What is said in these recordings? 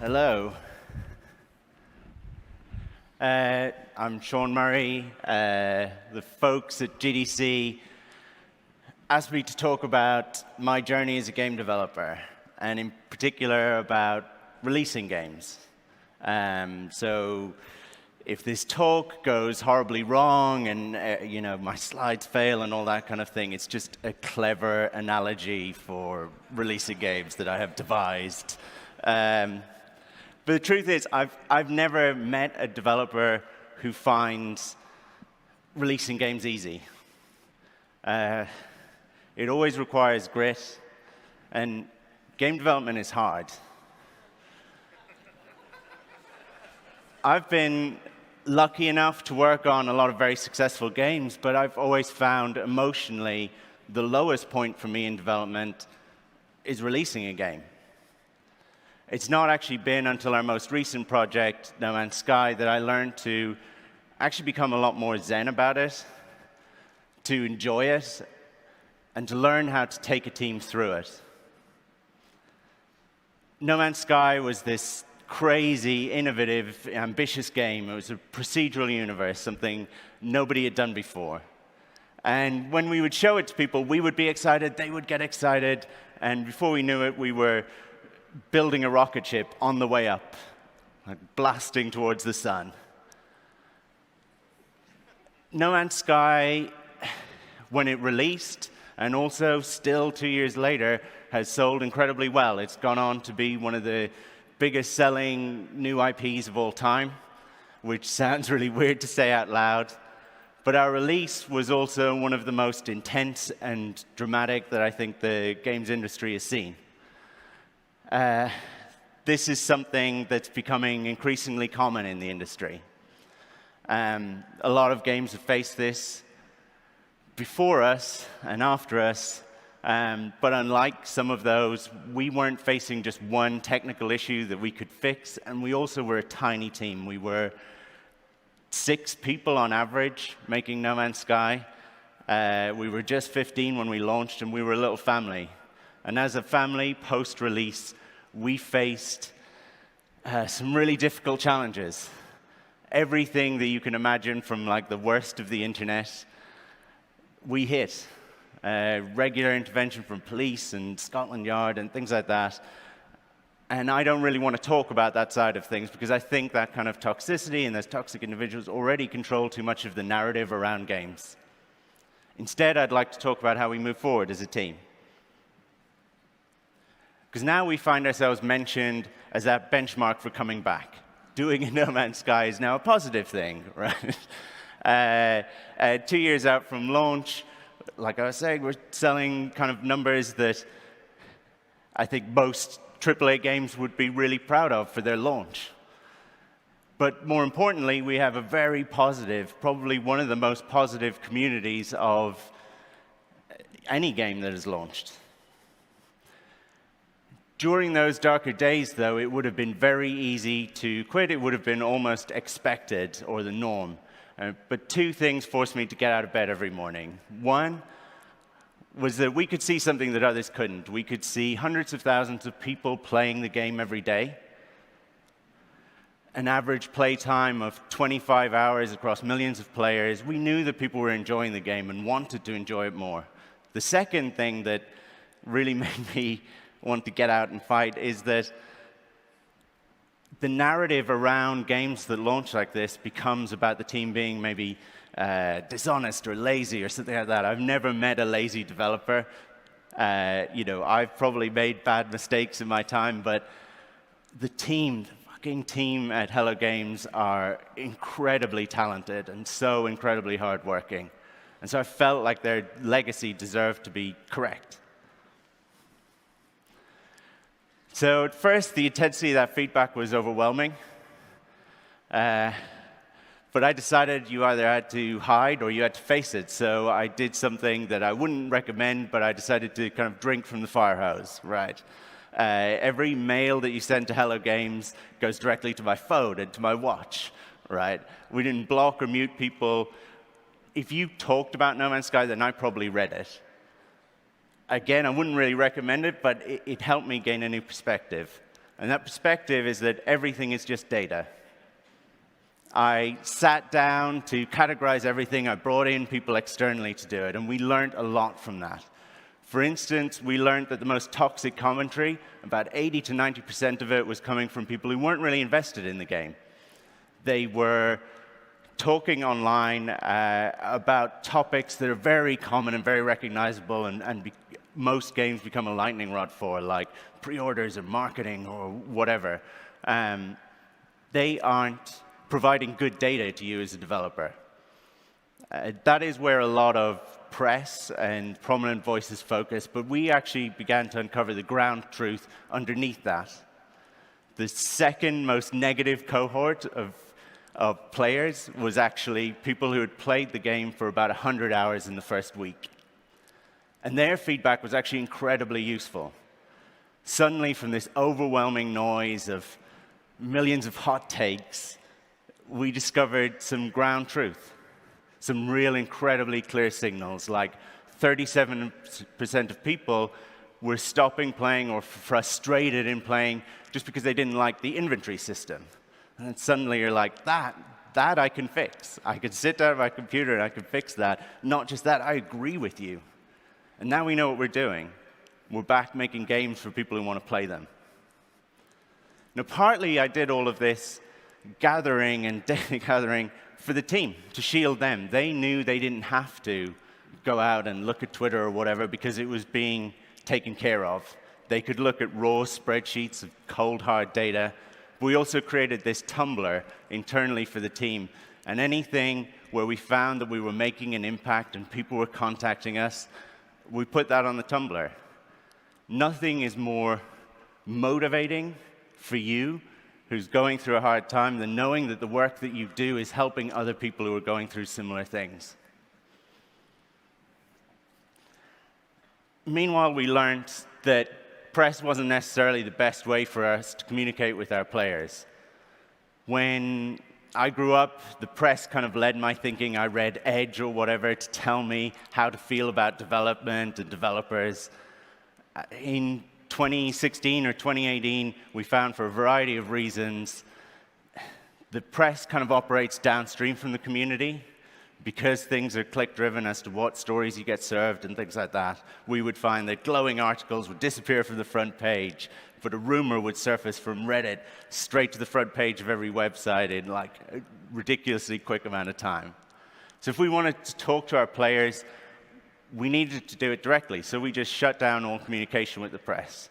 Hello. I'm Sean Murray. The folks at GDC asked me to talk about my journey as a game developer, and in particular about releasing games. So if this talk goes horribly wrong and my slides fail and all that kind of thing, it's just a clever analogy for releasing games that I have devised. But the truth is, I've never met a developer who finds releasing games easy. It always requires grit, and game development is hard. I've been lucky enough to work on a lot of very successful games, but I've always found emotionally the lowest point for me in development is releasing a game. It's not actually been until our most recent project, No Man's Sky, that I learned to actually become a lot more zen about it, to enjoy it, and to learn how to take a team through it. No Man's Sky was this crazy, innovative, ambitious game. It was a procedural universe, something nobody had done before. And when we would show it to people, we would be excited, they would get excited, and before we knew it, we were building a rocket ship on the way up, like blasting towards the sun. No Man's Sky, when it released, and also still 2 years later, has sold incredibly well. It's gone on to be one of the biggest selling new IPs of all time, which sounds really weird to say out loud. But our release was also one of the most intense and dramatic that I think the games industry has seen. This is something that's becoming increasingly common in the industry. A lot of games have faced this before us and after us, but unlike some of those, we weren't facing just one technical issue that we could fix, and we also were a tiny team. We were 6 people on average making No Man's Sky. We were just 15 when we launched, and we were a little family. And as a family, post-release, we faced some really difficult challenges. Everything that you can imagine from like the worst of the internet, we hit. Regular intervention from police and Scotland Yard and things like that. And I don't really want to talk about that side of things because I think that kind of toxicity and those toxic individuals already control too much of the narrative around games. Instead, I'd like to talk about how we move forward as a team. Because now we find ourselves mentioned as that benchmark for coming back. Doing a No Man's Sky is now a positive thing, right? 2 years out from launch, like I was saying, we're selling kind of numbers that I think most AAA games would be really proud of for their launch. But more importantly, we have a very positive, probably one of the most positive communities of any game that is launched. During those darker days, though, it would have been very easy to quit. It would have been almost expected or the norm. But 2 things forced me to get out of bed every morning. One was that we could see something that others couldn't. We could see hundreds of thousands of people playing the game every day, an average play time of 25 hours across millions of players. We knew that people were enjoying the game and wanted to enjoy it more. The second thing that really made me want to get out and fight is that the narrative around games that launch like this becomes about the team being maybe dishonest or lazy or something like that. I've never met a lazy developer. I've probably made bad mistakes in my time, but the fucking team at Hello Games are incredibly talented and so incredibly hardworking. And so I felt like their legacy deserved to be correct. So at first, the intensity of that feedback was overwhelming. But I decided you either had to hide or you had to face it. So I did something that I wouldn't recommend, but I decided to kind of drink from the fire hose, right? Every mail that you send to Hello Games goes directly to my phone and to my watch, right? We didn't block or mute people. If you talked about No Man's Sky, then I probably read it. Again, I wouldn't really recommend it, but it helped me gain a new perspective. And that perspective is that everything is just data. I sat down to categorize everything. I brought in people externally to do it, and we learned a lot from that. For instance, we learned that the most toxic commentary, about 80 to 90% of it, was coming from people who weren't really invested in the game. They were talking online about topics that are very common and very recognizable, and most games become a lightning rod for, like pre-orders or marketing or whatever. They aren't providing good data to you as a developer. That is where a lot of press and prominent voices focus, but we actually began to uncover the ground truth underneath that. The second most negative cohort of players was actually people who had played the game for about 100 hours in the first week. And their feedback was actually incredibly useful. Suddenly, from this overwhelming noise of millions of hot takes, we discovered some ground truth, some real incredibly clear signals, like 37% of people were stopping playing or frustrated in playing just because they didn't like the inventory system. And then suddenly you're like, that I can fix. I can sit down at my computer and I can fix that. Not just that, I agree with you. And now we know what we're doing. We're back making games for people who want to play them. Now, partly I did all of this gathering and data gathering for the team, to shield them. They knew they didn't have to go out and look at Twitter or whatever because it was being taken care of. They could look at raw spreadsheets of cold, hard data. We also created this Tumblr internally for the team. And anything where we found that we were making an impact and people were contacting us, we put that on the Tumblr. Nothing is more motivating for you who's going through a hard time than knowing that the work that you do is helping other people who are going through similar things. Meanwhile, we learned that press wasn't necessarily the best way for us to communicate with our players. When I grew up, the press kind of led my thinking. I read Edge or whatever to tell me how to feel about development and developers. In 2016 or 2018, we found for a variety of reasons, the press kind of operates downstream from the community. Because things are click-driven as to what stories you get served and things like that, we would find that glowing articles would disappear from the front page, but a rumor would surface from Reddit straight to the front page of every website in like a ridiculously quick amount of time. So if we wanted to talk to our players, we needed to do it directly, so we just shut down all communication with the press.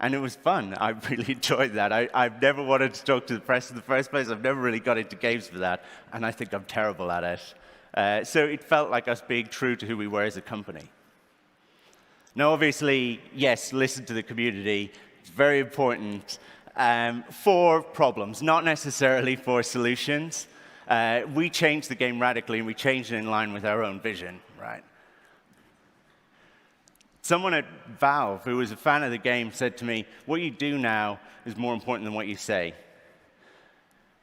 And it was fun. I really enjoyed that. I've never wanted to talk to the press in the first place. I've never really got into games for that, and I think I'm terrible at it. So it felt like us being true to who we were as a company. Now, obviously, yes, listen to the community. It's very important for problems, not necessarily for solutions. We changed the game radically, and we changed it in line with our own vision, right? Someone at Valve, who was a fan of the game, said to me, what you do now is more important than what you say.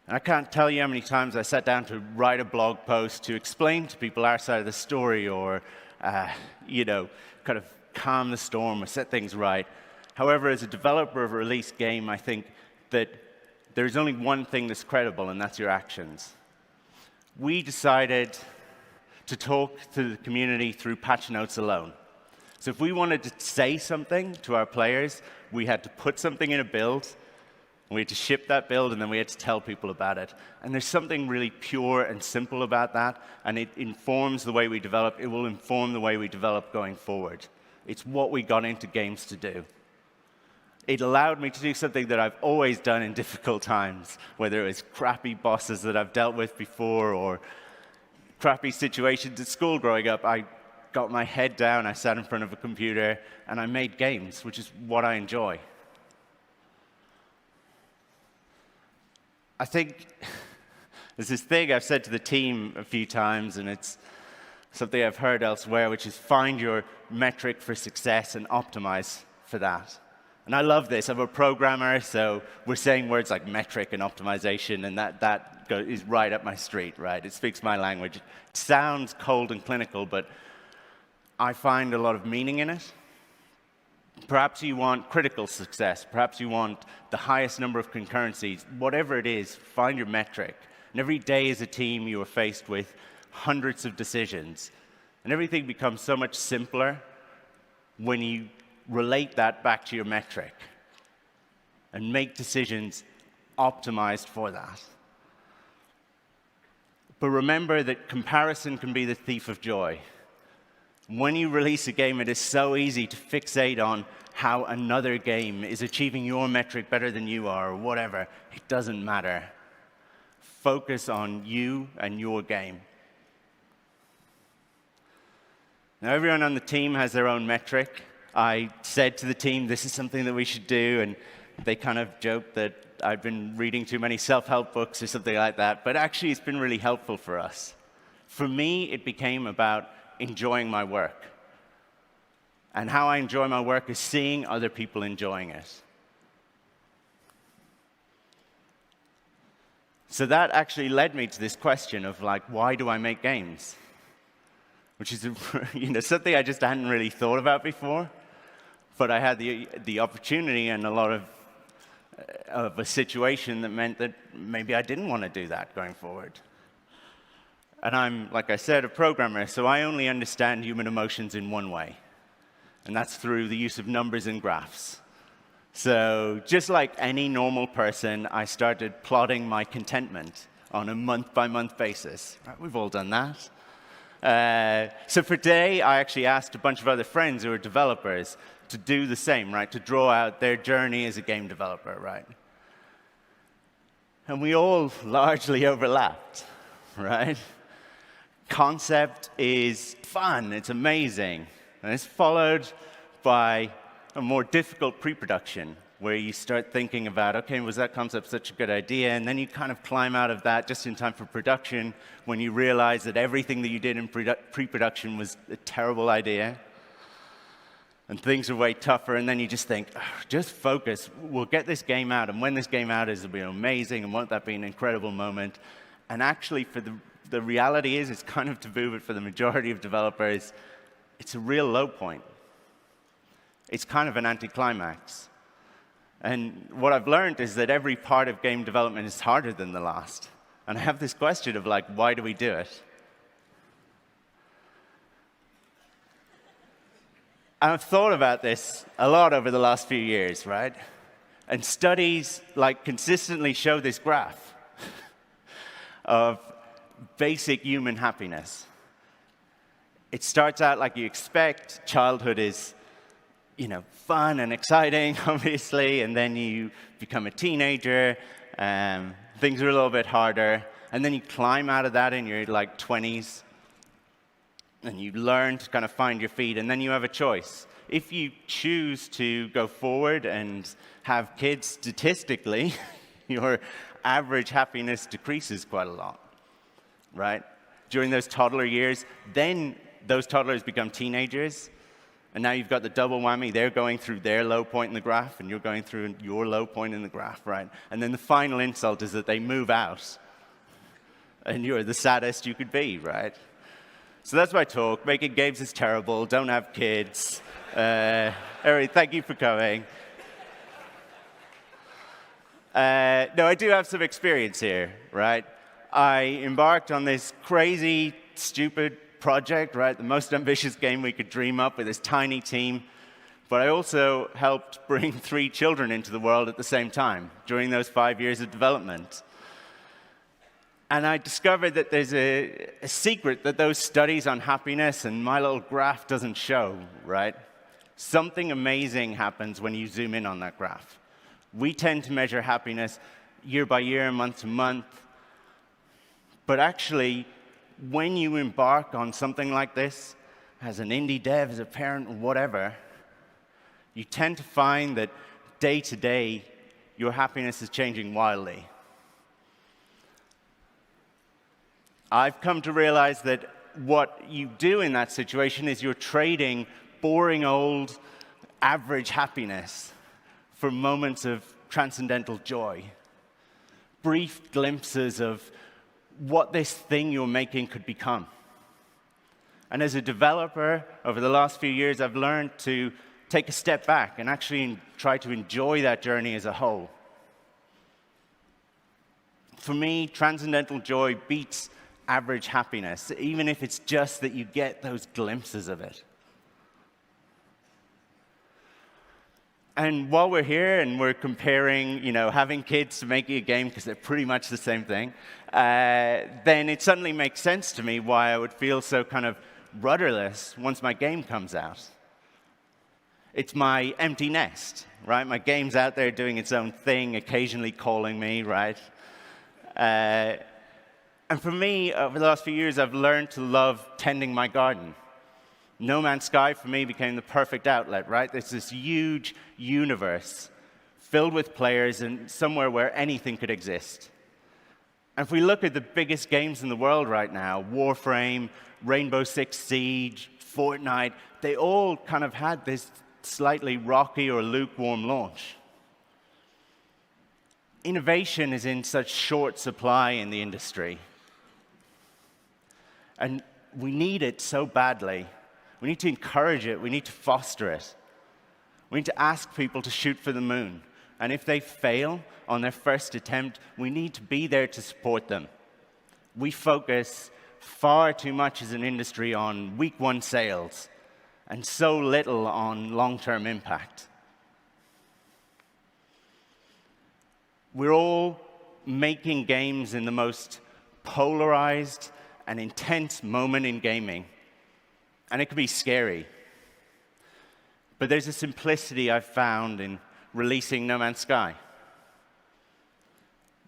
And I can't tell you how many times I sat down to write a blog post to explain to people our side of the story or, kind of calm the storm or set things right. However, as a developer of a released game, I think that there's only one thing that's credible, and that's your actions. We decided to talk to the community through patch notes alone. So if we wanted to say something to our players, we had to put something in a build, and we had to ship that build, and then we had to tell people about it. And there's something really pure and simple about that, and it informs the way we develop. It will inform the way we develop going forward. It's what we got into games to do. It allowed me to do something that I've always done in difficult times, whether it was crappy bosses that I've dealt with before or crappy situations at school growing up. I got my head down, I sat in front of a computer, and I made games, which is what I enjoy. I think there's this thing I've said to the team a few times, and it's something I've heard elsewhere, which is find your metric for success and optimize for that. And I love this. I'm a programmer, so we're saying words like metric and optimization, and that is right up my street, right? It speaks my language. It sounds cold and clinical, but I find a lot of meaning in it. Perhaps you want critical success. Perhaps you want the highest number of concurrencies. Whatever it is, find your metric. And every day as a team, you are faced with hundreds of decisions. And everything becomes so much simpler when you relate that back to your metric and make decisions optimized for that. But remember that comparison can be the thief of joy. When you release a game, it is so easy to fixate on how another game is achieving your metric better than you are, or whatever. It doesn't matter. Focus on you and your game. Now, everyone on the team has their own metric. I said to the team, this is something that we should do, and they kind of joked that I've been reading too many self-help books or something like that, but actually it's been really helpful for us. For me, it became about enjoying my work. And how I enjoy my work is seeing other people enjoying it. So that actually led me to this question of, like, why do I make games? Which is something I just hadn't really thought about before. But I had the opportunity and a lot of a situation that meant that maybe I didn't want to do that going forward. And I'm, like I said, a programmer, so I only understand human emotions in one way. And that's through the use of numbers and graphs. So just like any normal person, I started plotting my contentment on a month-by-month basis. We've all done that. So for today, I actually asked a bunch of other friends who are developers to do the same, right? To draw out their journey as a game developer, right? And we all largely overlapped, right? Concept is fun, it's amazing. And it's followed by a more difficult pre-production, where you start thinking about, okay, was that concept such a good idea? And then you kind of climb out of that just in time for production, when you realize that everything that you did in pre-production was a terrible idea. And things are way tougher, and then you just think, oh, just focus. We'll get this game out, and when this game out is, it'll be amazing, and won't that be an incredible moment? And actually, for the reality is, it's kind of taboo, but for the majority of developers, it's a real low point. It's kind of an anticlimax. And what I've learned is that every part of game development is harder than the last. And I have this question of, like, why do we do it? And I've thought about this a lot over the last few years, right? And studies, like, consistently show this graph of basic human happiness. It starts out like you expect. Childhood is, fun and exciting, obviously, and then you become a teenager, things are a little bit harder, and then you climb out of that in your, 20s, and you learn to kind of find your feet, and then you have a choice. If you choose to go forward and have kids, statistically, your average happiness decreases quite a lot, right? During those toddler years, then those toddlers become teenagers, and now you've got the double whammy. They're going through their low point in the graph, and you're going through your low point in the graph, right? And then the final insult is that they move out, and you're the saddest you could be, right? So that's my talk. Making games is terrible. Don't have kids. Eric, thank you for coming. No, I do have some experience here, right? I embarked on this crazy, stupid project, right? The most ambitious game we could dream up with this tiny team. But I also helped bring 3 children into the world at the same time during those 5 years of development. And I discovered that there's a secret that those studies on happiness and my little graph doesn't show, right? Something amazing happens when you zoom in on that graph. We tend to measure happiness year by year, month to month. But actually, when you embark on something like this, as an indie dev, as a parent, whatever, you tend to find that day to day, your happiness is changing wildly. I've come to realize that what you do in that situation is you're trading boring, old, average happiness for moments of transcendental joy, brief glimpses of what this thing you're making could become. And as a developer, over the last few years, I've learned to take a step back and actually try to enjoy that journey as a whole. For me, transcendental joy beats average happiness, even if it's just that you get those glimpses of it. And while we're here and we're comparing, having kids to making a game, because they're pretty much the same thing, then it suddenly makes sense to me why I would feel so kind of rudderless once my game comes out. It's my empty nest, right? My game's out there doing its own thing, occasionally calling me, right? And for me, over the last few years, I've learned to love tending my garden. No Man's Sky, for me, became the perfect outlet, right? There's this huge universe filled with players and somewhere where anything could exist. And if we look at the biggest games in the world right now, Warframe, Rainbow Six Siege, Fortnite, they all kind of had this slightly rocky or lukewarm launch. Innovation is in such short supply in the industry. And we need it so badly. We need to encourage it. We need to foster it. We need to ask people to shoot for the moon. And if they fail on their first attempt, we need to be there to support them. We focus far too much as an industry on week one sales and so little on long-term impact. We're all making games in the most polarized and intense moment in gaming. And it can be scary. But there's a simplicity I've found in releasing No Man's Sky.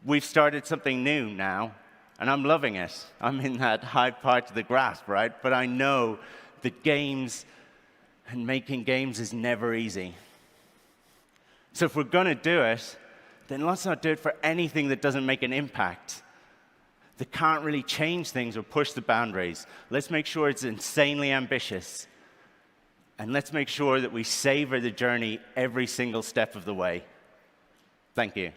We've started something new now, and I'm loving it. I'm in that high part of the grasp, right? But I know that games and making games is never easy. So if we're going to do it, then let's not do it for anything that doesn't make an impact, that can't really change things or push the boundaries. Let's make sure it's insanely ambitious. And let's make sure that we savor the journey every single step of the way. Thank you.